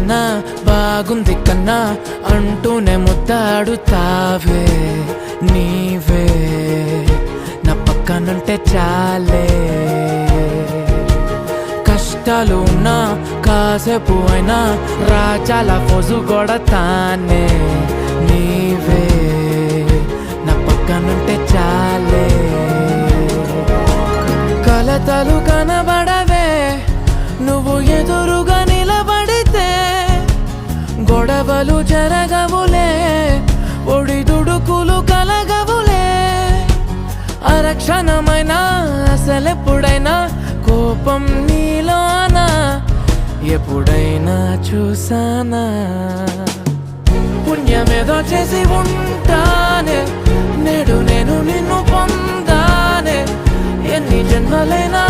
కన్నా బాగుంది కన్నా అంటూనే ముద్దాడుతావే నీవే నా పక్కనుంటే చాలే. కష్టాలు ఉన్నా కాసేపు అయినా రాజాల ఫోజు కొడతానే నీవే నా పక్కనుంటే చాలే. కలతలు కనబడవే నువ్వు ఎదురుగా నిలబడితే, గొడవలు జరగవులే ఒడిదుడుకులు కలగవులే. అరక్షణమైనా అసలెప్పుడైనా కోపం నీలోనా ఎప్పుడైనా చూసానా? పుణ్యమేదో చేసి ఉంటానే నేడు నేను నిన్ను పొందానే. ఎన్ని జన్మలైనా